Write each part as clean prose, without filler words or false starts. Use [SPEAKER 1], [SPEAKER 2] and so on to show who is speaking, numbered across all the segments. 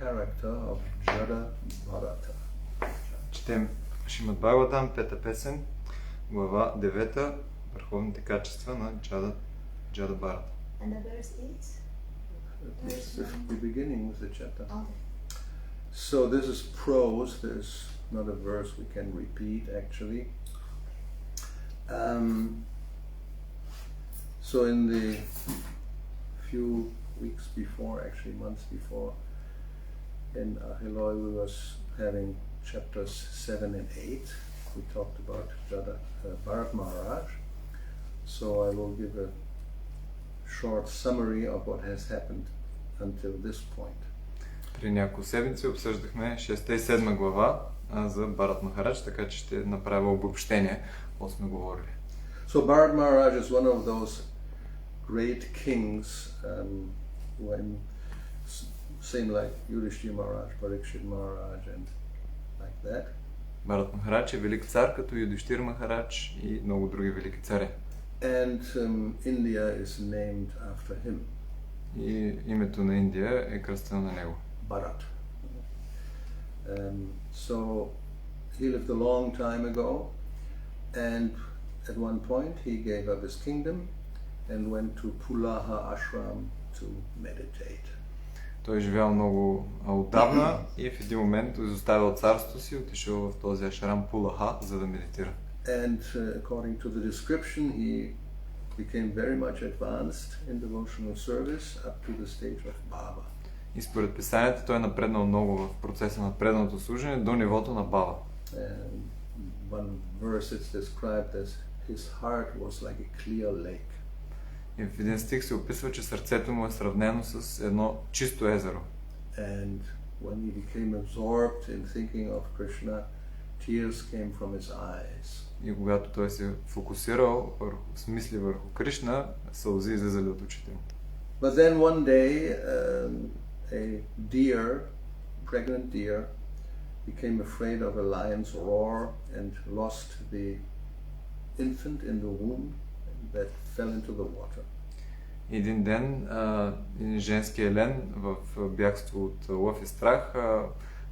[SPEAKER 1] character of Jada Bharata.
[SPEAKER 2] Четем Шримад Бхагаватам, 5-та песен, глава 9, върховните качества на Джада Бхарата.
[SPEAKER 3] And the verse is?
[SPEAKER 1] It's the beginning of the chapter.
[SPEAKER 3] Okay.
[SPEAKER 1] So this is prose, there's not a verse we can repeat actually. So in the few weeks before, actually months before, in Ahiloy we was having chapters 7 and 8. We talked about Jada Bharat Maharaj. So I will give a short summary of what has happened until this point.
[SPEAKER 2] При няколко седмици обсъждахме 6 и 7 глава за Бхарат Махарадж, така че ще направя обобщение, какво сме говорили.
[SPEAKER 1] So Bharat Maharaj is one of those great kings, when same like Yudhishthira Maharaj, Parikshit Maharaj and like that.
[SPEAKER 2] Бхарат Махарадж е велик цар, като Юдхиштир Махарадж и много други велики царе.
[SPEAKER 1] And India is named after him.
[SPEAKER 2] И името на Индия е кръстено на него.
[SPEAKER 1] Bharat. So he lived a long time ago, and at one point he gave up his kingdom and went to Pulaha ashram to meditate.
[SPEAKER 2] Той живял много отдавна и в един момент изоставил царството си и отишъл в този ашрам Пулаха, за да медитира.
[SPEAKER 1] And according to the description, he became very much advanced in devotional service up to the stage of Baba.
[SPEAKER 2] И според писанията той е напреднал много в процеса на преданото служение до нивото на Баба.
[SPEAKER 1] One verse it's described as his heart was like a clear lake.
[SPEAKER 2] И в един стих се описва, че сърцето му е сравнено с едно чисто езеро.
[SPEAKER 1] And when he became absorbed in thinking of Krishna, tears came from his eyes.
[SPEAKER 2] И когато той се фокусирал с мисли върху Кришна, сълзи излизали от очите му.
[SPEAKER 1] But then one day a deer, pregnant deer, became afraid of a lion's roar and lost the infant in the womb that fell into the water.
[SPEAKER 2] Един ден един женски елен в бягство от лъв и страх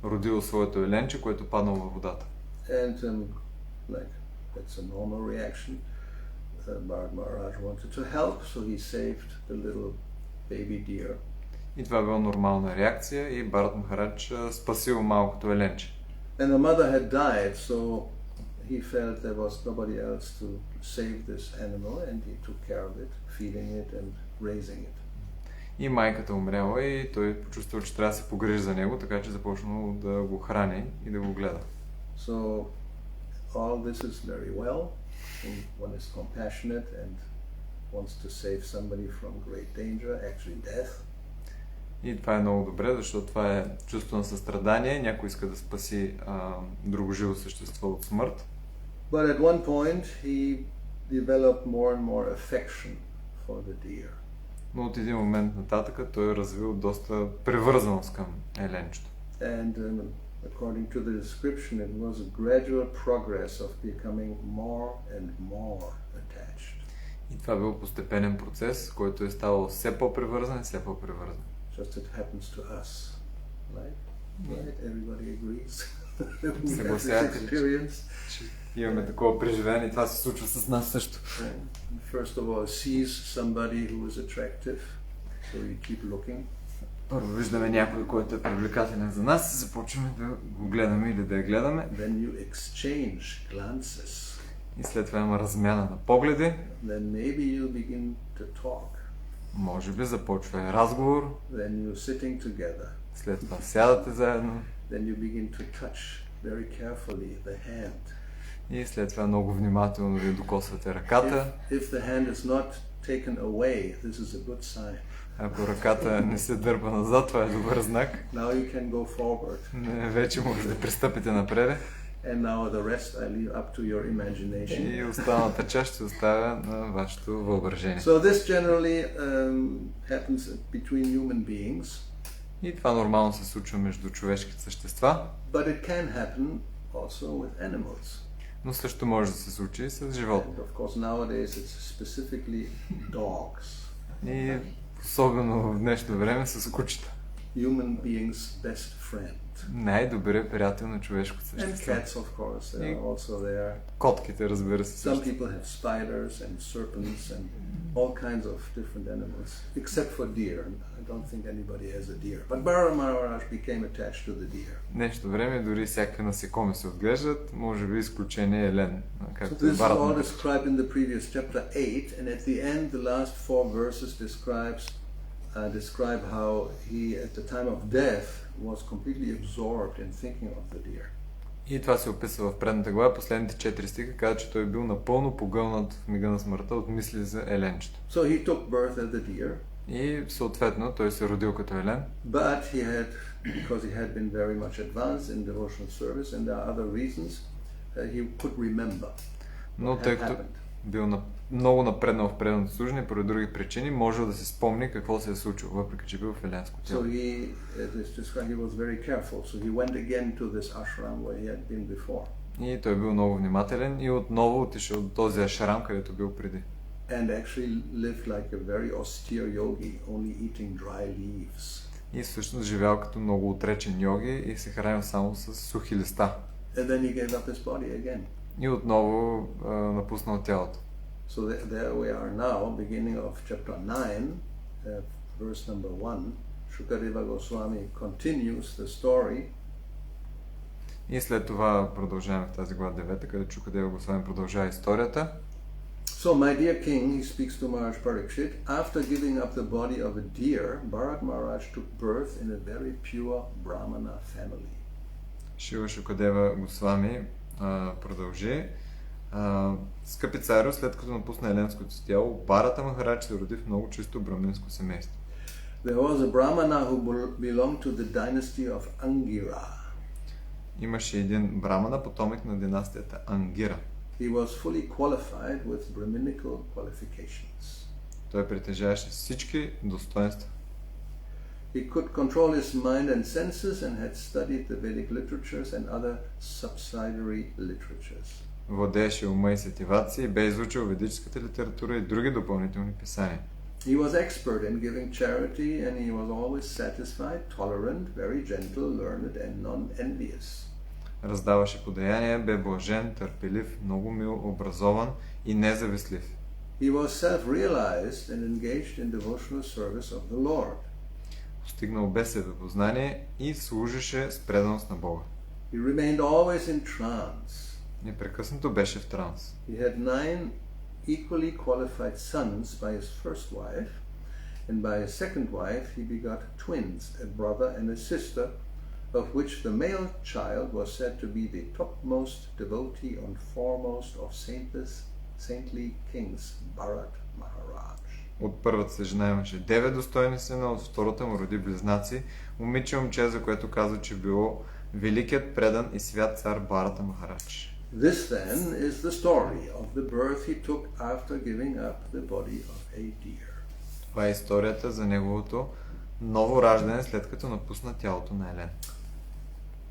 [SPEAKER 2] родил своето еленче, което паднало във водата.
[SPEAKER 1] And like that's a normal reaction. Bharat Maharaj wanted to help, so he saved the little baby deer.
[SPEAKER 2] И това била нормална реакция и Бхарат Махарадж спасил малкото еленче.
[SPEAKER 1] And the mother had died, so he felt there was nobody else to save this animal, and he took care of it, feeding it and raising it.
[SPEAKER 2] И майката умряла и той почувствал, че трябва да се погрижи за него, така че започнал да го храни и да го гледа.
[SPEAKER 1] So all this is very well, and one is compassionate and wants to save somebody from great danger, actually death.
[SPEAKER 2] И това е много добре, защото това е чувство на състрадание, някой иска да спаси друго живо същество от смърт.
[SPEAKER 1] But at one point he developed more and more affection for the deer.
[SPEAKER 2] Но от един момент нататък той е развил доста привързаност към еленчето.
[SPEAKER 1] And according to the description, it was a gradual progress of becoming more and more attached.
[SPEAKER 2] И това бил постепенен процес, който е ставал все по-привързан и все по-привързан.
[SPEAKER 1] Just it happens to us, right? Everybody agrees.
[SPEAKER 2] Съгласявате ли, че имаме такова преживяване и това се случва с нас също.
[SPEAKER 1] First of all, sees somebody who is attractive, so you keep looking.
[SPEAKER 2] Първо виждаме някой, който е привлекателен за нас и започваме да го гледаме или да я гледаме.
[SPEAKER 1] Then you exchange glances.
[SPEAKER 2] И след това има размяна на погледи.
[SPEAKER 1] Then maybe you begin to talk.
[SPEAKER 2] Може би започва и разговор.
[SPEAKER 1] Then you're sitting together.
[SPEAKER 2] След това сядате заедно.
[SPEAKER 1] Then you begin to touch very carefully the hand.
[SPEAKER 2] И след това много внимателно ви докосвате ръката.
[SPEAKER 1] If the hand is not taken away, this is a good sign.
[SPEAKER 2] Ако ръката не се дърпа назад, това е добър знак.
[SPEAKER 1] Now you can go forward.
[SPEAKER 2] Вече може да пристъпите напред.
[SPEAKER 1] And now the rest I leave up to your imagination.
[SPEAKER 2] И останалата част ще оставя на вашето въображение.
[SPEAKER 1] So this generally happens between human beings.
[SPEAKER 2] И това нормално се случва между човешките същества.
[SPEAKER 1] But it can happen also with animals.
[SPEAKER 2] Но също може да се случи с животни.
[SPEAKER 1] And of course nowadays it's specifically dogs.
[SPEAKER 2] И особено в днешно време с кучета.
[SPEAKER 1] human being's best friend.
[SPEAKER 2] Най-добрият приятел на човешкото
[SPEAKER 1] And
[SPEAKER 2] същество.
[SPEAKER 1] cats, of course, they are also there.
[SPEAKER 2] Котките, разбира се,
[SPEAKER 1] Some
[SPEAKER 2] също.
[SPEAKER 1] people have spiders and serpents and all kinds of different animals, except for deer. I don't think anybody has a deer. But Bharata Maharaj became attached to the deer.
[SPEAKER 2] Днешното време дори всякакви насекоми се отглеждат, може би изключение е елен.
[SPEAKER 1] So
[SPEAKER 2] Както
[SPEAKER 1] this is
[SPEAKER 2] Бхарата
[SPEAKER 1] all
[SPEAKER 2] написа.
[SPEAKER 1] described in the previous chapter 8, and at the end, the last 4 verses describe how he, at the time of death, was completely absorbed in thinking of the deer.
[SPEAKER 2] И това се описва в предната глава. Последните 4 стиха казват, че той е бил напълно погълнат в мига на смъртта от мисли за еленчето.
[SPEAKER 1] So he took birth as a deer.
[SPEAKER 2] И съответно той се родил като елен.
[SPEAKER 1] But because he had been very much advanced in devotional service, and there are other reasons, he could remember
[SPEAKER 2] Но
[SPEAKER 1] what
[SPEAKER 2] тъй
[SPEAKER 1] had
[SPEAKER 2] като
[SPEAKER 1] happened.
[SPEAKER 2] бил много напреднал в преданото служение, поради други причини, можел да си спомни какво се е случило, въпреки че бил в еленско
[SPEAKER 1] So
[SPEAKER 2] тяло.
[SPEAKER 1] he was very careful. So he went again to this ashram where he had been before.
[SPEAKER 2] И той бил много внимателен и отново отишъл до този ашрам, където бил преди.
[SPEAKER 1] And actually lived like a very austere yogi, only eating dry leaves.
[SPEAKER 2] И всъщност живял като много отречен йоги и се хранил само с сухи листа.
[SPEAKER 1] And then he gave up his body again.
[SPEAKER 2] И отново напуснал тялото.
[SPEAKER 1] So there we are now, beginning of chapter 9, verse number 1. Shukadeva Goswami continues the story.
[SPEAKER 2] И след това продължаваме в тази глава 9, където Шукадева Госвами продължава историята.
[SPEAKER 1] So, my dear king, he speaks to Maharaj Parikshit, after giving up the body of a deer, Bharat Maharaj took birth in a very pure Brahmana family.
[SPEAKER 2] Шива Шукадева Госвами продължи. Скъпи царю, след като напусна еленското си тяло, Бхарата Махарадж се роди в много чисто браминско семейство.
[SPEAKER 1] There was a Brahmana who belonged to the dynasty of Angira.
[SPEAKER 2] Имаше един брамана, потомък на династията Ангира.
[SPEAKER 1] He was fully qualified with Brahminical qualifications.
[SPEAKER 2] Той притежаваше всички достоинства.
[SPEAKER 1] He could control his mind and senses and had studied the Vedic literatures and other subsidiary literatures.
[SPEAKER 2] Владееше ума и сетиваци и бе изучил ведическата литература и други допълнителни писания.
[SPEAKER 1] He was expert in giving charity and he was always satisfied, tolerant, very gentle, learned and non-envious.
[SPEAKER 2] Раздаваше подаяние, бе блажен, търпелив, много мил, образован и независтлив.
[SPEAKER 1] He was self-realized and engaged in devotional service of the Lord.
[SPEAKER 2] Постигнал бе себепознание и служеше с преданост на Бога.
[SPEAKER 1] He remained always in trance.
[SPEAKER 2] Непрекъснато беше в транс.
[SPEAKER 1] He had 9 equally qualified sons by his first wife, and by his second wife he begot twins, a brother and a sister, of which the male child was said to be the topmost devotee and foremost of saintly kings, Bharat Maharaj.
[SPEAKER 2] От първата си жена имаше 9 достойни сина, от втората му роди близнаци, момиче и момче, за което казва, че било великият, предан и свят цар Бхарата Махарадж.
[SPEAKER 1] This then is the story of the birth he took after giving up the body of a deer.
[SPEAKER 2] Това е историята за неговото ново раждане, след като напусна тялото на елен.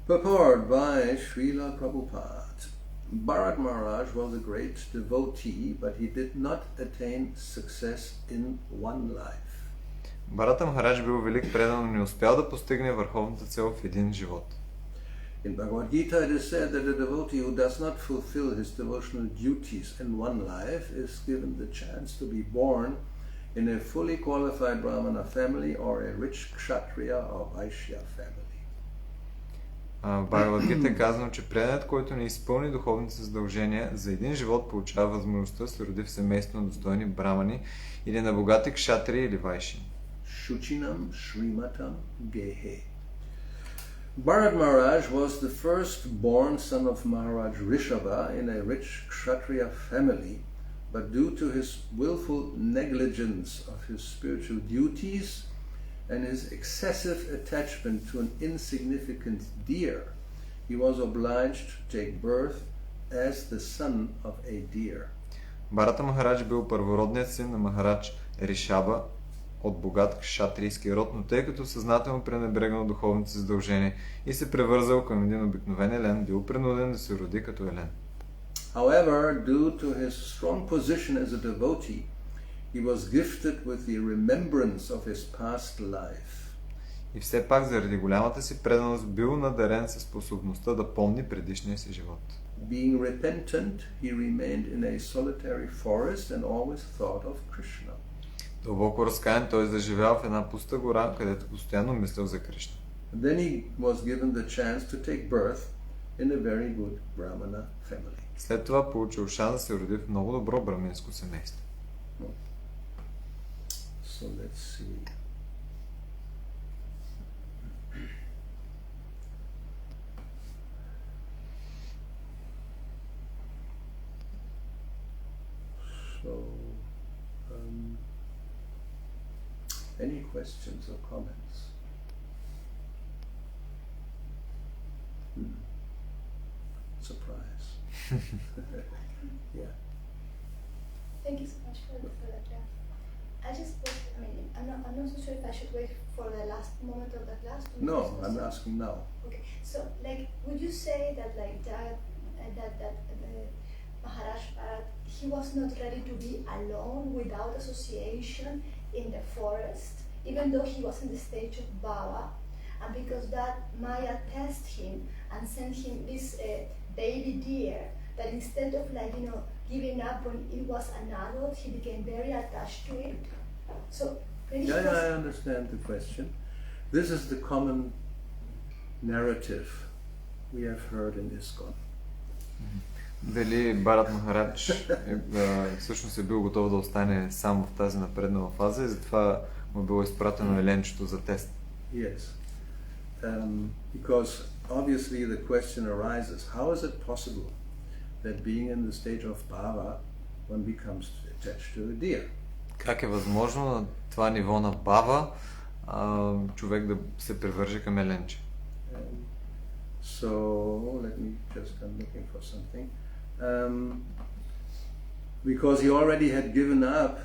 [SPEAKER 1] Purport by Srila Prabhupada. Bharat Maharaj was a great devotee, but he did not attain success in one life.
[SPEAKER 2] Бхарата Махарадж бил велик предан, но не успял да постигне върховната цел в един живот.
[SPEAKER 1] In Bhagavad Gita it is said that a devotee who does not fulfill his devotional duties in one life is given the chance to be born in a fully qualified Brahmana family or a rich Kshatriya or Vaishya family.
[SPEAKER 2] В Бхагавад Гита е казано, че преданът, който не изпълни духовните си задължения, за един живот получава възможността да се роди в семейство на достойни брамани или на богати кшатри или вайши.
[SPEAKER 1] Shuchinam Shrimatam Gehe. Bharat Maharaj was the first born son of Maharaj Rishabha in a rich Kshatriya family, but due to his willful negligence of his spiritual duties and his excessive attachment to an insignificant deer, he was obliged to take birth as the son of a deer.
[SPEAKER 2] Бхарата Махарадж бил първородният син на Махарадж Ришаба от богат кшатрийски род, но тъй като съзнателно пренебрегнал духовните си задължения и се превързал към един обикновен елен, бил принуден да се роди като елен.
[SPEAKER 1] However, due to his strong position as a devotee, he was gifted with the remembrance of his past life.
[SPEAKER 2] И все пак заради голямата си преданост бил надарен със способността да помни предишния си живот.
[SPEAKER 1] Being repentant, he remained in a solitary forest and always thought of Krishna.
[SPEAKER 2] Дълбоко разкаян, той заживял в една пуста гора, където постоянно мислил за Кришна.
[SPEAKER 1] Then he was given the chance to take birth in a very good Brahmana family.
[SPEAKER 2] След това получил шанс да се роди в много добро браминско семейство.
[SPEAKER 1] So let's see. So, any questions or comments? Surprise. Yeah.
[SPEAKER 3] Thank you so much for that. Yeah. I just was, I'm not so sure if I should wait for the last moment of the class.
[SPEAKER 1] No, I'm asking now.
[SPEAKER 3] Okay, so would you say that that Maharaj Bharat, he was not ready to be alone without association in the forest, even though he was in the stage of Bhava, and because that Maya tested him and sent him this baby deer, that instead of giving up when it was an adult, he became very attached to it. So
[SPEAKER 1] I understand the question. This is the common narrative we have heard in ISKCON.
[SPEAKER 2] Дали Бхарат Махарадж всъщност е бил готов да остане само в тази напреднала фаза и затова му е било изпратено еленчето за тест?
[SPEAKER 1] Yes. Because obviously the question arises, how is it possible that being in the stage of bhava, one becomes attached to a deer?
[SPEAKER 2] Как е възможно на това ниво на бава човек да се превърже към еленче?
[SPEAKER 1] So let me just, I'm looking for something. Because he already had given up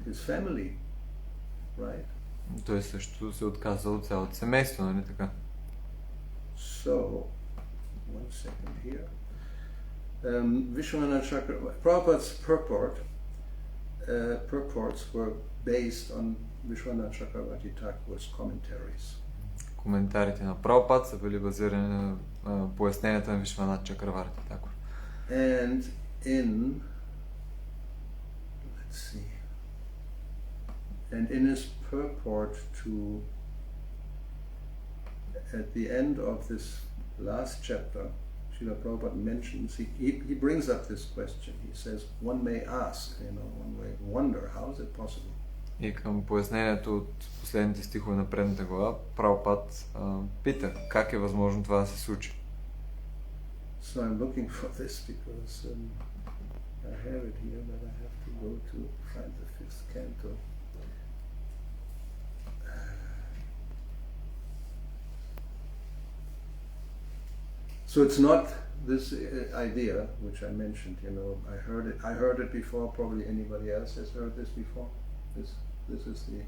[SPEAKER 1] his family, right?
[SPEAKER 2] Той също се отказал от цялото семейство, нали така?
[SPEAKER 1] So, one second here. Vishwanath Chakravarti, Prabhupada's purports were based on Vishwanath Chakravarti Thakur's commentaries.
[SPEAKER 2] Коментарите на Прабхупад са били базирани на поясненията на Вишванат Чакраварти Такур.
[SPEAKER 1] And in his purport to, at the end of this last chapter, Srila Prabhupada mentions, he brings up this question. He says, one may ask, one may wonder, how is it possible?
[SPEAKER 2] И към пояснението от последните стихове на предната глава, Прабхупад пита, как е възможно това да се случи?
[SPEAKER 1] So I'm looking for this because I have it here, but I have to go to find the fifth canto. So it's not this idea which I mentioned, I heard it before, probably anybody else has heard this before. This is the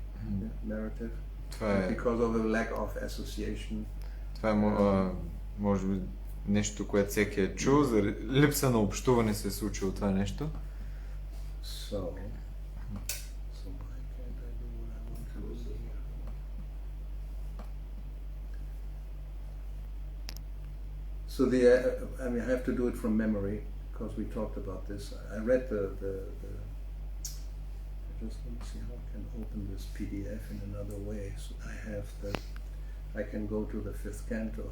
[SPEAKER 1] narrative. Because of the lack of association.
[SPEAKER 2] Това е може би нещо, което всеки е чул, за липса на общуване се е случило това нещо.
[SPEAKER 1] So why can't I do what I want to do here? So I have to do it from memory because we talked about this. I read the just let me see how I can open this PDF in another way. So I can go to the fifth canto.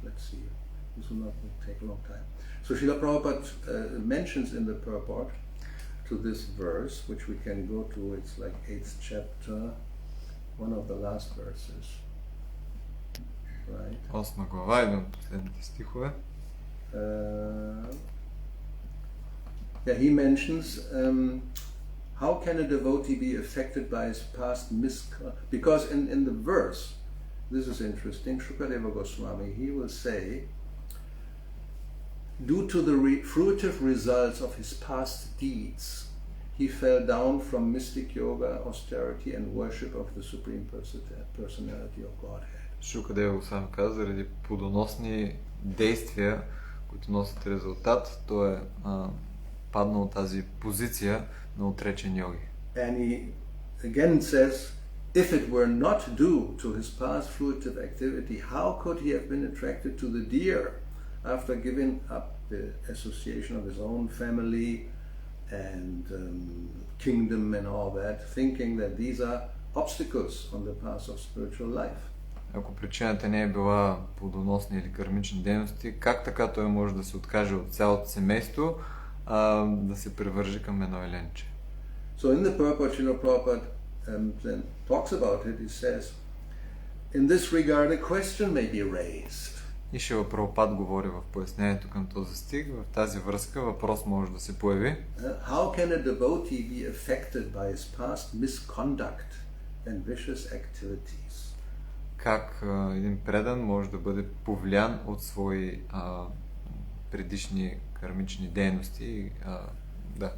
[SPEAKER 1] Let's see. This will not take a long time. So Srila Prabhupada mentions in the purport to this verse, which we can go to, it's like 8th chapter, one of the last verses. Right?
[SPEAKER 2] 8 глава, един от последните стихове.
[SPEAKER 1] He mentions how can a devotee be affected by his past because in the verse, this is interesting, Shukadeva Goswami, he will say, due to the fruitive results of his past deeds, he fell down from mystic yoga, austerity and worship of the Supreme Personality of Godhead.
[SPEAKER 2] Шукадева Госвами каза, заради плодоносни действия, които носят резултат, той е паднал тази позиция на отречен йоги.
[SPEAKER 1] And he again says, if it were not due to his past fruitive activity, how could he have been attracted to the deer after giving up the association of his own family and kingdom and all that, thinking that these are obstacles on the path of spiritual life?
[SPEAKER 2] Ако причината не е била плодоносни или кармични дейности, как така той може да се откаже от цялото семейство, да се привърже към едно еленче?
[SPEAKER 1] So in the purport, Srila Prabhupada then talks about it. He says, in this regard, a question may be raised.
[SPEAKER 2] И Шрила Прабхупад говори в пояснението към този стих. В тази връзка въпрос може да се появи.
[SPEAKER 1] How can a devotee be affected by his past misconduct and vicious activities?
[SPEAKER 2] Как един предан може да бъде повлиян от свои предишни кармични дейности,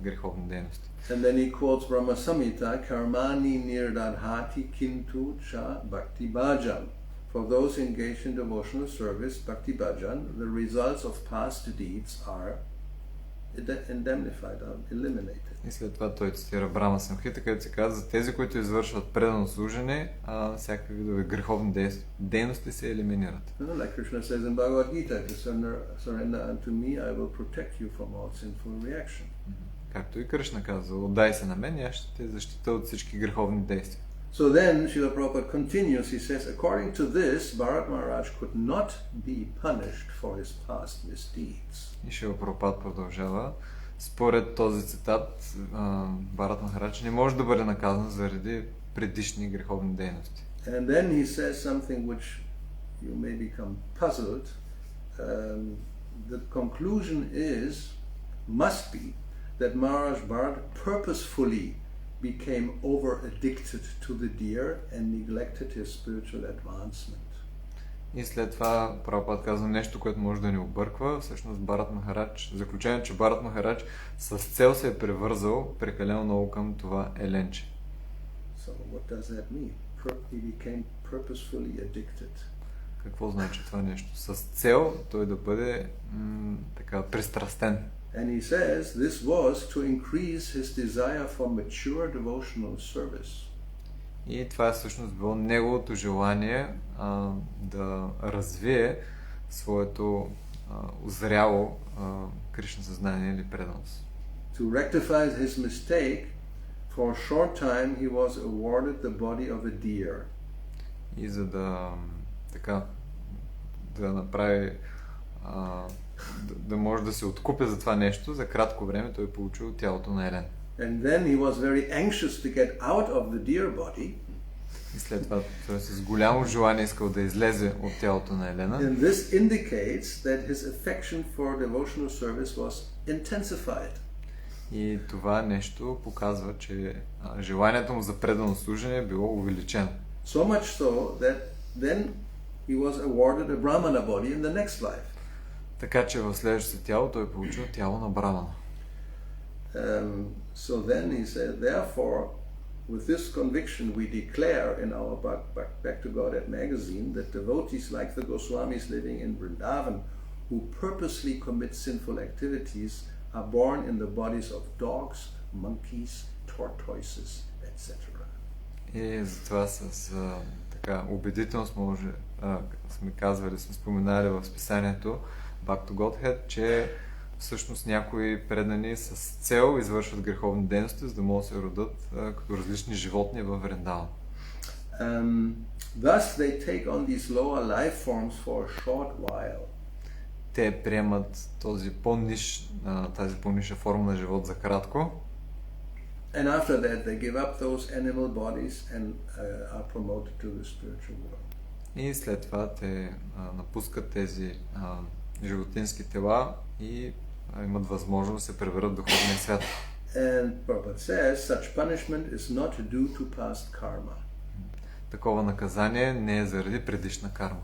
[SPEAKER 2] греховни дейности.
[SPEAKER 1] And then he quotes Brahma Samhita, karmani nirdadhati kintu cha bhakti bhajan. For those engaged in devotional service, bhakti bhajan, the results of past deeds are indemnified, are eliminated.
[SPEAKER 2] И след това той цитира Брама Самхита, където се казва, за тези, които извършват предано служене, всякакви видове греховни дейности се елиминират.
[SPEAKER 1] Like Krishna says in Bhagavad Gita, to surrender unto me, I will protect you from all sinful reaction.
[SPEAKER 2] Както и Кришна казва, отдай се на мен и аз ще те защита от всички греховни действия.
[SPEAKER 1] So then, Srila Prabhupada continues, he says, according to this, Bharat Maharaj could not be punished for his past misdeeds.
[SPEAKER 2] И Шрила Прабхупад продължава. Според този цитат, Бхарат Махарадж не може да бъде наказан заради предишни греховни дейности.
[SPEAKER 1] And then he says something which you may become puzzled. The conclusion must be that Maharaj Bharat purposefully became over-addicted to the deer and neglected his spiritual advancement.
[SPEAKER 2] И след това Прабхупад казва нещо, което може да ни обърква. Всъщност Бхарат Махарадж, заключение, че Бхарат Махарадж с цел се е превързал прекалено много към това еленче.
[SPEAKER 1] So what does that mean? He became purposefully addicted.
[SPEAKER 2] Какво значи това нещо? С цел той да бъде така пристрастен.
[SPEAKER 1] And he says this was to increase his desire for mature devotional service.
[SPEAKER 2] И това е всъщност било неговото желание да развие своето озряло Кришна съзнание или преданост.
[SPEAKER 1] To rectify his mistake, for a short time he was awarded the body of a deer.
[SPEAKER 2] И за да направи да може да се откупи за това нещо, за кратко време той получил тялото на елен.
[SPEAKER 1] And then he was very anxious to get out of the deer body.
[SPEAKER 2] И след това той с голямо желание искал да излезе от тялото на елена.
[SPEAKER 1] And this indicates that his affection for devotional service was intensified.
[SPEAKER 2] И това нещо показва, че желанието му за предано служение е било увеличено.
[SPEAKER 1] So much so that then he was awarded a brahmana body in the next life.
[SPEAKER 2] Така че в следващото тяло той получил тяло на брамана.
[SPEAKER 1] So then he said, therefore, with this conviction we declare in our Back to Godhead magazine that devotees like the Goswamis living in Vrindavan who purposely commit sinful activities are born in the bodies of dogs, monkeys, tortoises, etc.
[SPEAKER 2] И затова с така убедителност сме казвали, сме споменали в списанието Back to Godhead, че всъщност някои предани с цел извършват греховни дейности, за да могат да се родят като различни животни във Вриндаван.
[SPEAKER 1] Thus they take on these lower life forms for a short while.
[SPEAKER 2] Те приемат тази по-ниша форма на живот за кратко.
[SPEAKER 1] And after that they give up those animal bodies and are promoted to the spiritual world.
[SPEAKER 2] И след това те напускат тези животински тела и имат възможност да се превърнат в духовния свят.
[SPEAKER 1] And Prabhupada says such punishment is not due to past karma.
[SPEAKER 2] Такова наказание не е заради предишна карма.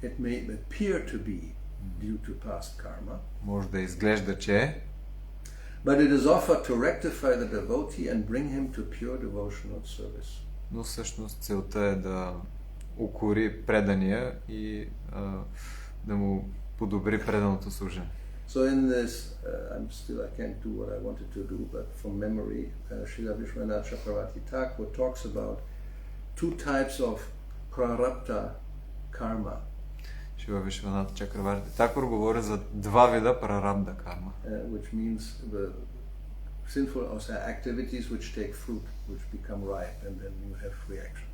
[SPEAKER 1] It may appear to be due to past karma.
[SPEAKER 2] Може да изглежда, че е.
[SPEAKER 1] But it is offered to rectify the devotee and bring him to pure devotional service.
[SPEAKER 2] Но всъщност целта е да укори предания и да му подобри преданото служение.
[SPEAKER 1] So in this, I can't do what I wanted to do, but from memory, Srila Vishwanath Chakravarti Thakur talks about two types of prarabdha karma.
[SPEAKER 2] Шила Вишванат Чакраварти Такур говори за два вида прарабда карма.
[SPEAKER 1] Which means the sinful activities which take fruit, which become ripe, and then you have reaction.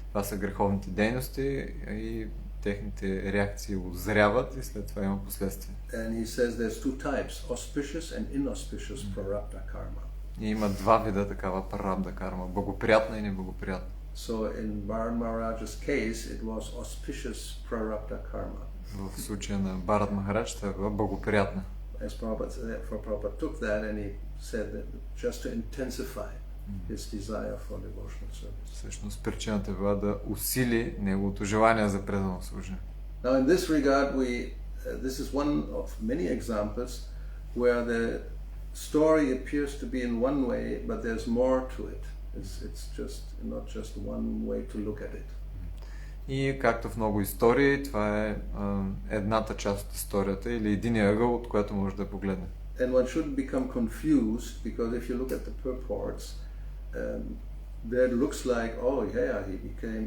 [SPEAKER 2] Това са греховните дейности и техните реакции озряват и след това има последствия.
[SPEAKER 1] And he says there's two types, auspicious and inauspicious prarabdha karma.
[SPEAKER 2] И има два вида такава прарабда карма, благоприятна и неблагоприятна.
[SPEAKER 1] So in Bharat Maharaj's case, it was auspicious prarabdha karma.
[SPEAKER 2] В случая на Бхарат Махарадж това е била благоприятна.
[SPEAKER 1] As Prabhupada took that and he said that just to intensify his desire for devotional service.
[SPEAKER 2] Всъщност причината била да усили неговото желание за предано служение.
[SPEAKER 1] Now in this regard, this is one of many examples where the story appears to be in one way, but there's more to it. It's just not just one way to look at it.
[SPEAKER 2] И както в много истории, това е едната част от историята или единия ъгъл, от което може да погледне.
[SPEAKER 1] And one shouldn't become confused, because if you look at the purports, there it looks like, oh yeah, he became,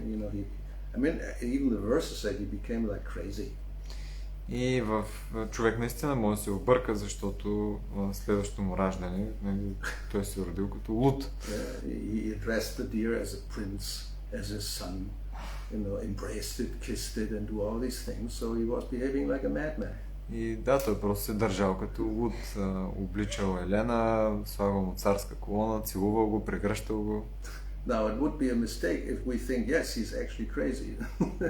[SPEAKER 1] even the verses say he became like crazy.
[SPEAKER 2] И в човек наистина може да се обърка, защото следващото му раждане, той се родил като луд.
[SPEAKER 1] He addressed the deer as a prince, as his son, embraced it, kissed it, and do all these things. So he was behaving like a madman.
[SPEAKER 2] И да, той просто се държал като луд, обличал Елена, слагал му царска колона, целувал го, прегръщал го.
[SPEAKER 1] Now it would be a mistake if we think, yes, he's actually crazy,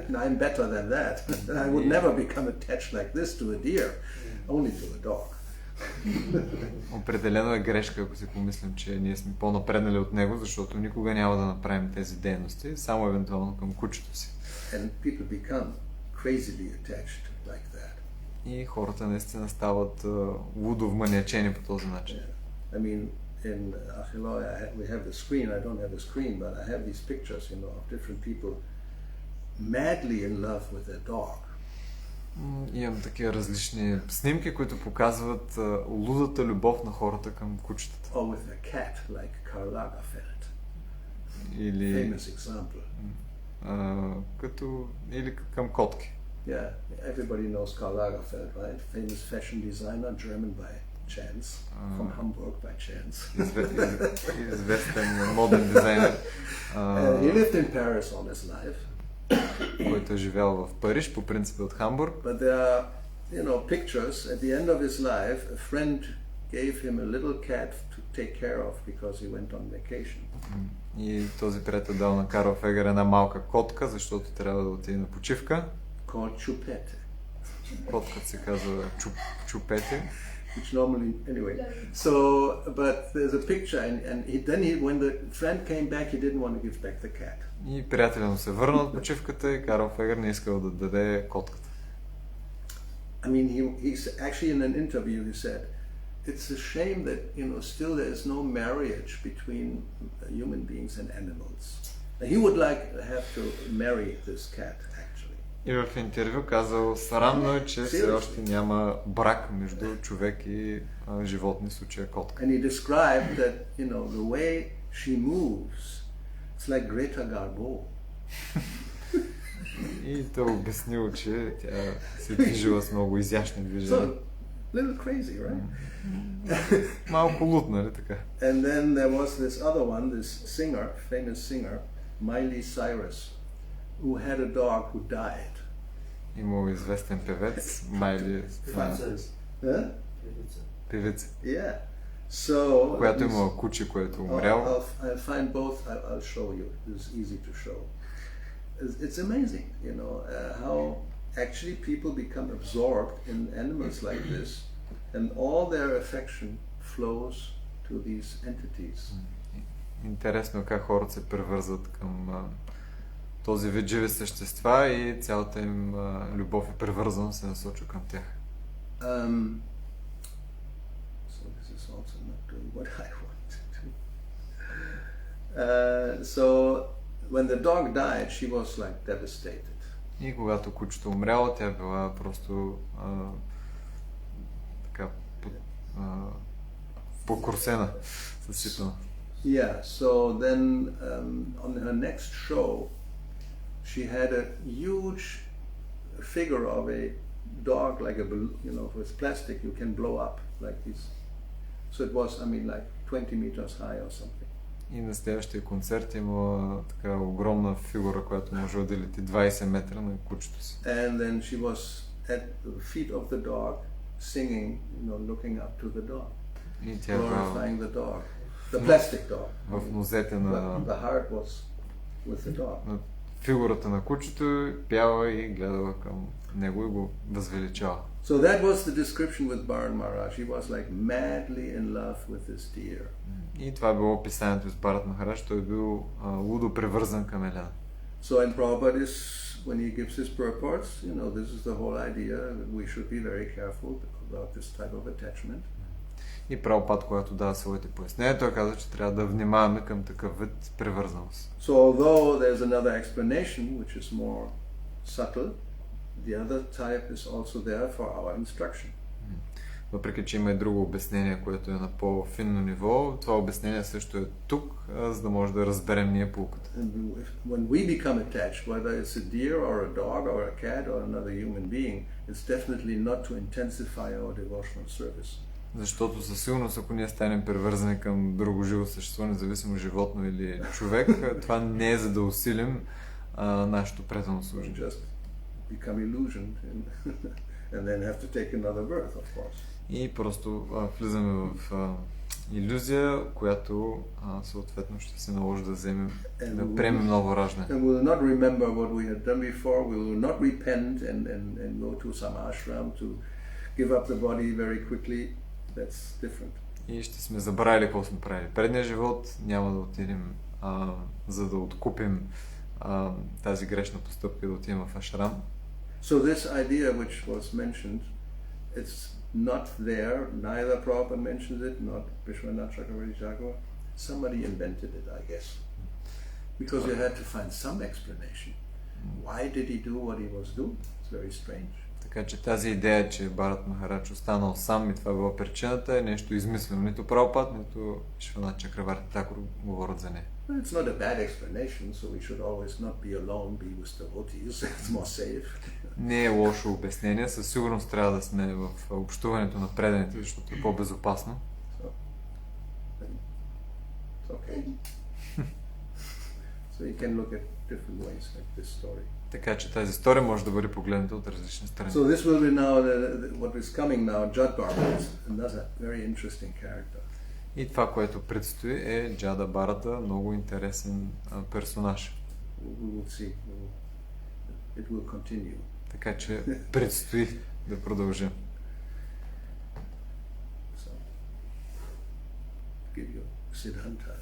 [SPEAKER 1] and I'm better than that. I would never become attached like this to a deer, only to a dog.
[SPEAKER 2] Определено е грешка, ако си помислим, че ние сме по-напреднали от него, защото никога няма да направим тези дейности, само евентуално към кучето си.
[SPEAKER 1] And people become crazily attached like that.
[SPEAKER 2] И хората наистина стават лудо вманиачени по този начин.
[SPEAKER 1] I mean, in Achilloy, we have the screen. I don't have the screen, but I have these pictures, of different people madly in love with their dog.
[SPEAKER 2] Имам такива различни снимки, които показват лудата любов на хората към кучетата.
[SPEAKER 1] Or with a cat, like Karl Lagerfeld.
[SPEAKER 2] Или
[SPEAKER 1] famous example.
[SPEAKER 2] Или към котки.
[SPEAKER 1] Yeah, everybody knows Karl Lagerfeld, right? Famous fashion designer, German by chance, from Hamburg by chance.
[SPEAKER 2] Известен моден дизайнер.
[SPEAKER 1] He lived in Paris all his life.
[SPEAKER 2] Който е живял в Париж, по принцип от Хамбург.
[SPEAKER 1] But there are, pictures at the end of his life. A friend gave him a little cat to take care of because he went on vacation.
[SPEAKER 2] И този приятел дал на Карл Фегер една малка котка, защото трябва да отиде на почивка.
[SPEAKER 1] Called Chupette.
[SPEAKER 2] Котката се казва Чупете.
[SPEAKER 1] Which normally, anyway. So, but there's a picture, and when the friend came back, he didn't want to give back the cat.
[SPEAKER 2] И приятелят му се върна от почивката и Карл Фегер не искал да даде котката.
[SPEAKER 1] I mean, he's actually in an interview he said, it's a shame that still there is no marriage between human beings and animals. He would have to marry this cat actually.
[SPEAKER 2] И в интервю казал, срамно е, че все още няма брак между човек и животни, в случая котка.
[SPEAKER 1] And he described that, the way she moves, it's like Greta Garbo.
[SPEAKER 2] И той обяснил, че тя се движила с много изящни движения.
[SPEAKER 1] So, little crazy, right?
[SPEAKER 2] Малко луд, нали така?
[SPEAKER 1] And then there was this other one, this singer, famous singer, Miley Cyrus, who had a dog who died.
[SPEAKER 2] Имал известен певец, Майли... Певица.
[SPEAKER 1] Yeah. So,
[SPEAKER 2] която имала куче, което умряло.
[SPEAKER 1] I'll find both, I'll show you. It's easy to show. It's amazing, how actually people become absorbed in animals like this, and all their affection flows to these entities.
[SPEAKER 2] Интересно как хората се превързват към този вид живи същества и цялата им любов и превързаност се насочва към тях.
[SPEAKER 1] So this is also not doing what I want to do. So when the dog died, she was like devastated.
[SPEAKER 2] И когато кучето умряло, тя била просто покрусена, съсипана.
[SPEAKER 1] Yeah, so then on her next show, she had a huge figure of a dog, like a with plastic you can blow up like this. So it was, like 20 meters high or something.
[SPEAKER 2] И на следващия концерт има така огромна фигура, която може да лети 20 метра на кучето си.
[SPEAKER 1] And then she was at the feet of the dog, singing, looking up to the dog,
[SPEAKER 2] И тя
[SPEAKER 1] glorifying the dog, the plastic dog.
[SPEAKER 2] в нозете на
[SPEAKER 1] The heart was with the dog.
[SPEAKER 2] на фигурата на кучето, пява и гледала към него и го възвеличава.
[SPEAKER 1] So that was the description with Bharat Maharaj. He was like madly in love with this deer.
[SPEAKER 2] И това е било описанието с Бхарат Махарадж. Той е бил лудо привързан към Елена.
[SPEAKER 1] So in Prabhupada when he gives his purports, this is the whole idea that we should be very careful about this type of attachment.
[SPEAKER 2] И Прабхупад, когато дава своите пояснения, той каза, че трябва да внимаваме към такъв вид привързаност.
[SPEAKER 1] So although there's another explanation which is more subtle, the other type is also there for our instruction.
[SPEAKER 2] Въпреки че има и друго обяснение, което е на по-финно ниво, това обяснение също е тук, за да може да разберем ние пулката.
[SPEAKER 1] When we become attached, whether it's a deer or a dog or a cat or another human being, it's definitely not to intensify our devotional service.
[SPEAKER 2] Защото със сигурност, ако ние станем привързани към друго живо същество, независимо животно или човек, това не е за да усилим нашето предано служение.
[SPEAKER 1] Just become illusioned and then have to take another birth, of course.
[SPEAKER 2] И просто влизаме в илюзия, която съответно ще се наложи да вземем, да приемем ново раждане.
[SPEAKER 1] And we will not remember what we had done before. We will not repent and go to some ashram to give up the body very quickly. That's different.
[SPEAKER 2] И ще сме забравили какво сме правили. Предния живот няма да отидем, за да откупим тази грешна постъпка и да отидем в ашрам.
[SPEAKER 1] So this idea which was mentioned, it's not there. Neither Prabhupada mentions it, not Vishwanath Chakravarti Thakur. Somebody invented it, I guess, because you had to find some explanation. Why did he do what he was doing? It's very strange.
[SPEAKER 2] Така че тази идея, че Бхарат Махарадж останал сам и това била причината, е нещо измислено. Нито Прабхупад, нито Вишванат Чакраварти Такур говорят за нея.
[SPEAKER 1] It's not a bad explanation, so we should always not be alone, be with devotees. It's more safe.
[SPEAKER 2] Не е лошо обяснение, със сигурност трябва да сме в общуването на преданите, защото е по-безопасно.
[SPEAKER 1] It's okay. So you can look at different ways like this story.
[SPEAKER 2] Така че тази история може да бъде погледната от различни страни.
[SPEAKER 1] So this will be now what is coming now. Jada is another very interesting character.
[SPEAKER 2] И това, което предстои, е Джада Бхарата, много интересен персонаж.
[SPEAKER 1] We will see. It will continue.
[SPEAKER 2] Така че предстои да продължим.
[SPEAKER 1] So, give you Siddhanta.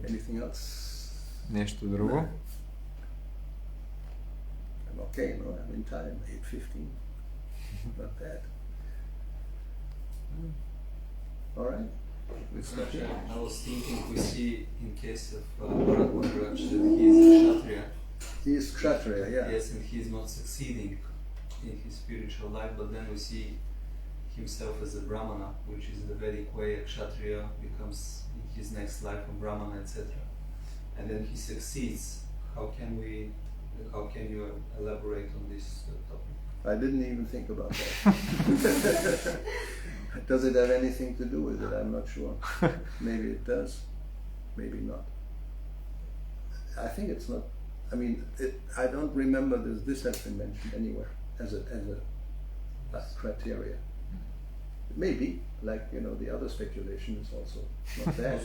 [SPEAKER 1] Anything else?
[SPEAKER 2] Нещо друго?
[SPEAKER 1] I'm okay, no? I'm in time, 8:15. Not bad. All right.
[SPEAKER 4] I was thinking, we see in case of Bharat Maharaj that he is a Kshatriya.
[SPEAKER 1] He is Kshatriya, yeah.
[SPEAKER 4] Yes, and he is not succeeding in his spiritual life, but then we see himself as a Brahmana, which is the Vedic way. A Kshatriya becomes in his next life a Brahmana, etc. And then he succeeds. How can you elaborate on this topic?
[SPEAKER 1] I didn't even think about that. Does it have anything to do with it? I'm not sure. Maybe it does. Maybe not. I think it's not. I mean, I don't remember this has been mentioned anywhere as a criteria. Maybe, like the other speculation is also not bad.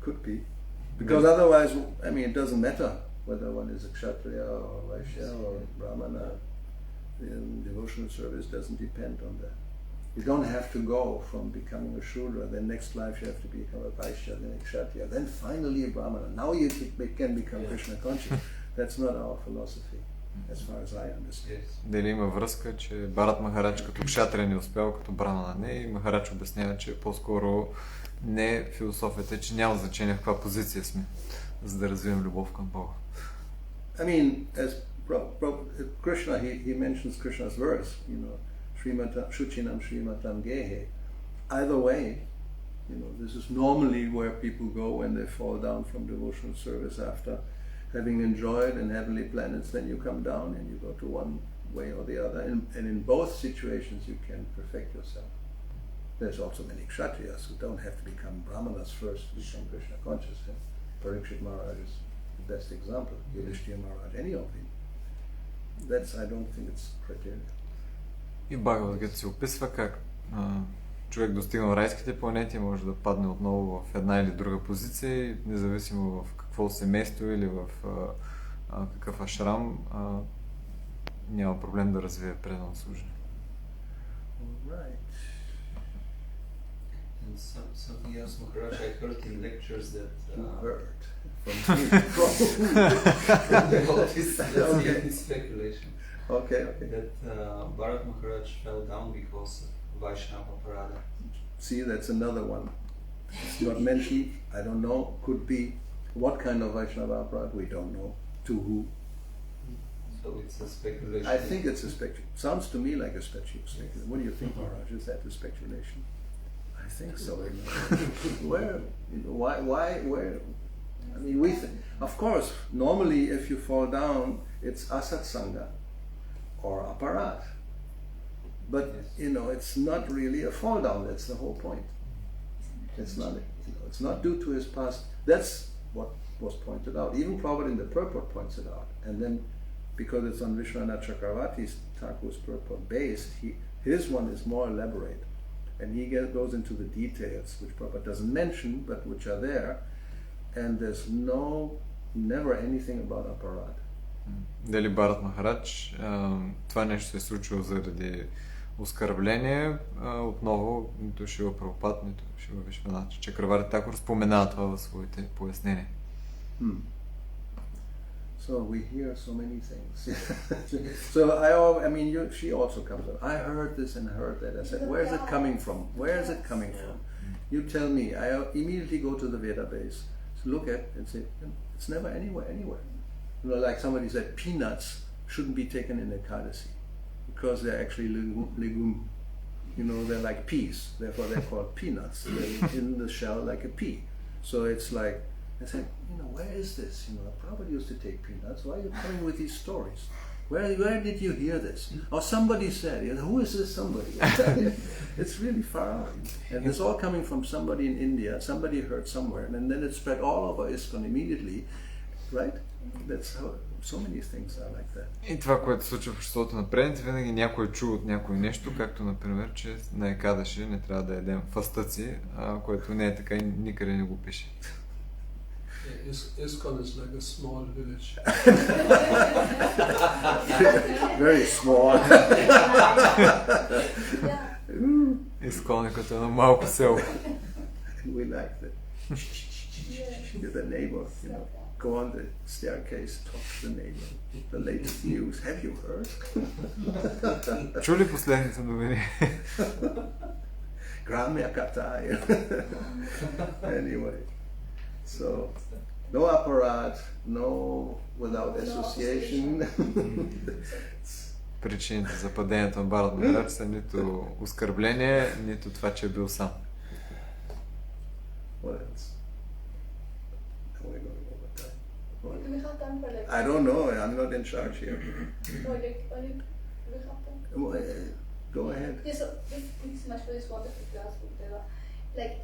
[SPEAKER 1] Could be, because otherwise, I mean, it doesn't matter whether one is a Kshatriya or Vaishya or Brahmana. Devotional service doesn't depend on that. You don't have to go from becoming a Shudra, then next life you have to become a Vaishya, then a Kshatriya, then finally a Brahmana. Now you can become Krishna conscious. That's not our philosophy, as far as I understand.
[SPEAKER 2] Дали има връзка, че Бхарат Махарадж като Кшатрия не успял, като Брамана не, и Махарадж обяснява, че по-скоро не философията, че няма значение в каква позиция сме, за да развием любов към Бога.
[SPEAKER 1] I mean, as Krishna, he mentions Krishna's verse, Shuchinam Srimatam Gehe. Either way, this is normally where people go when they fall down from devotional service after having enjoyed in heavenly planets. Then you come down and you go to one way or the other, and in both situations you can perfect yourself. There's also many kshatriyas who don't have to become brahmanas first to become Krishna conscious. Parikshit Maharaj is the best example. Yudhishthira Maharaj, any of them. I don't think it's criteria.
[SPEAKER 2] И Бхагавад се описва как човек достигнал райските планети може да падне отново в една или друга позиция, независимо в какво семейство или в какъв ашрам, няма проблем да развие предано служение.
[SPEAKER 1] Right.
[SPEAKER 4] And something else, Maharaj, I heard in lectures that...
[SPEAKER 1] heard?
[SPEAKER 4] That's speculation.
[SPEAKER 1] Okay.
[SPEAKER 4] That Bharat Maharaj fell down because of Vaishnava Parada.
[SPEAKER 1] See, that's another one. It's not mentioned. I don't know. Could be. What kind of Vaishnava Parada? We don't know. To who?
[SPEAKER 4] So it's a speculation.
[SPEAKER 1] I think it's a speculation. Sounds to me like a speculation. What do you think, Maharaj? Is that a speculation? I think so. Where? Why? Where? I mean, of course, normally if you fall down, it's asatsanga or aparat. But it's not really a fall down. That's the whole point. It's not. It's not due to his past. That's what was pointed out. Even Prabhupada in the purport points it out. And then, because it's on Vishwanath Chakravarti's Thakur's purport based, his one is more elaborate, and he goes into the details, which Prabhupada doesn't mention, but which are there. And there's never anything about aparat.
[SPEAKER 2] Дали Бхарат Махарадж това нещо се е случило заради оскърбление, отново нито Шрила Прабхупад, нито Шрила Вишванат Чакраварти Такур споменава това в своите пояснения.
[SPEAKER 1] So we hear so many things. So she also comes up. I heard this and heard that. I said, where is it coming from? Where is it coming from? You tell me. I immediately go to the Veda base, look at and say, it's never anywhere. Like somebody said, peanuts shouldn't be taken in Ekadasi because they're actually legume. They're like peas. Therefore, they're called peanuts. They're in the shell like a pea. So it's like, I said, where is this? Prabhupada used to take peanuts. Why are you coming with these stories? Where did you hear this? Or somebody said, who is this somebody? It's really far out. And it's all coming from somebody in India. Somebody heard somewhere. And then it spread all over ISKCON immediately. Right? That's how so many things are like that.
[SPEAKER 2] И това, което се случва в обществото на преданите, винаги някой е чул от някой нещо, както например, че на Екадаши не трябва да ядем фастъци, което не е така и никъде не го пише.
[SPEAKER 5] ISKCON is like a small village.
[SPEAKER 1] Very small.
[SPEAKER 2] ISKCON е като едно малко село.
[SPEAKER 1] We like that. You're the neighbor, Go on the staircase, talk to the neighbor. The latest news. Have you heard?
[SPEAKER 2] Чули последните новини?
[SPEAKER 1] Gramya Katha. Anyway, so no apparat, no without association.
[SPEAKER 2] Причините за падението на Бхарат Махарадж са нито оскърбление, нито това, че е бил сам.
[SPEAKER 1] What else?
[SPEAKER 3] Do we have time for
[SPEAKER 1] I don't know. I'm not in charge here.
[SPEAKER 3] do we have time?
[SPEAKER 1] Go ahead.
[SPEAKER 3] Yeah, so this is much for this wonderful class.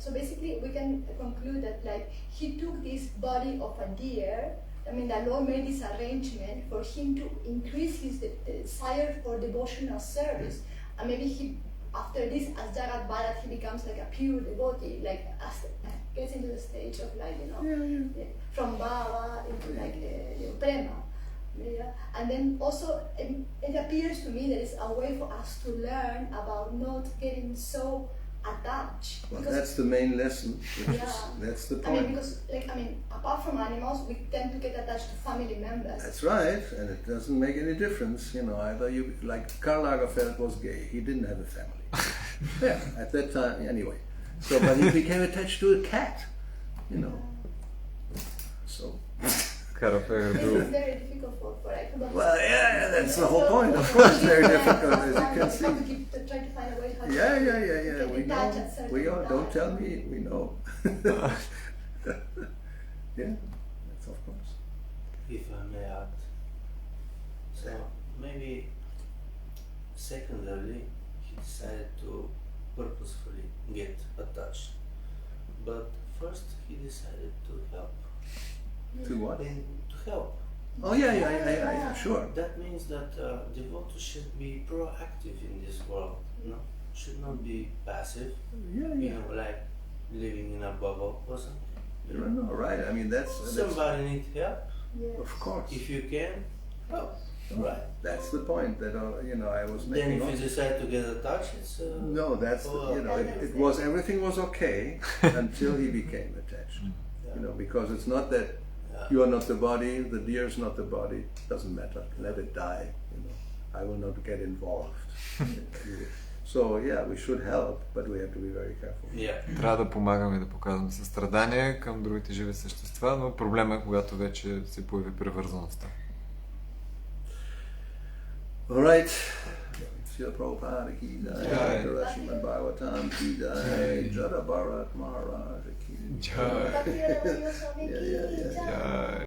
[SPEAKER 3] So basically we can conclude that he took this body of a deer. The Lord made this arrangement for him to increase his desire for devotional service. And maybe after this, as Jagat Bharat, he becomes like a pure devotee, gets into the stage of from Bhava into Prema. Yeah. And then also it appears to me that it's a way for us to learn about not getting so attached.
[SPEAKER 1] Well, that's the main lesson. That's the point.
[SPEAKER 3] Because apart from animals, we tend to get attached to family members.
[SPEAKER 1] That's right, and it doesn't make any difference. Either you Karl Lagerfeld was gay. He didn't have a family. Yeah, at that time, anyway. So, but he became attached to a cat. So
[SPEAKER 2] Карафер
[SPEAKER 3] This
[SPEAKER 2] бил
[SPEAKER 3] is very difficult for everybody.
[SPEAKER 1] Well, yeah, that's the whole point. Of course, it's very difficult, as you can see.
[SPEAKER 3] Try to find a way how to
[SPEAKER 1] Yeah.
[SPEAKER 3] get
[SPEAKER 1] We
[SPEAKER 3] in touch
[SPEAKER 1] know.
[SPEAKER 3] at certain
[SPEAKER 1] We all don't
[SPEAKER 3] time.
[SPEAKER 1] tell me. We know. Yeah, that's of course.
[SPEAKER 6] If I may add, so maybe secondarily he decided to purposefully get attached, but first he decided to help.
[SPEAKER 1] To what?
[SPEAKER 6] And to help.
[SPEAKER 1] Oh yeah. Sure.
[SPEAKER 6] That means that devotees should be proactive in this world. No, should not be passive.
[SPEAKER 1] Yeah.
[SPEAKER 6] Like living in a bubble or something.
[SPEAKER 1] No, right. I mean, that's
[SPEAKER 6] Somebody needs help.
[SPEAKER 3] Yes.
[SPEAKER 1] of course.
[SPEAKER 6] If you can, help. Right.
[SPEAKER 1] That's the point that I was
[SPEAKER 6] Then
[SPEAKER 1] making.
[SPEAKER 6] if you
[SPEAKER 1] also.
[SPEAKER 6] decide to get attached, it's
[SPEAKER 1] No, that's it was everything was okay until he became attached. Because it's not that you are not the body, the deer is not the body. Doesn't matter. Let it die. I will not get involved. So yeah, we should help, but we have to be very careful.
[SPEAKER 6] Yeah.
[SPEAKER 2] Трябва да помагаме да показваме състрадание към другите живи същества, но проблема е, когато вече се появи привързаността.
[SPEAKER 1] Alright. Srila Prabhupada ki
[SPEAKER 2] Jai.
[SPEAKER 1] jai. Srimad Bhagavatam ki jai. Jada Bharat Maharaj ki jai.
[SPEAKER 2] Jai.
[SPEAKER 3] Bhakti Goswami ki
[SPEAKER 1] Yeah.
[SPEAKER 3] jai.
[SPEAKER 2] Jai.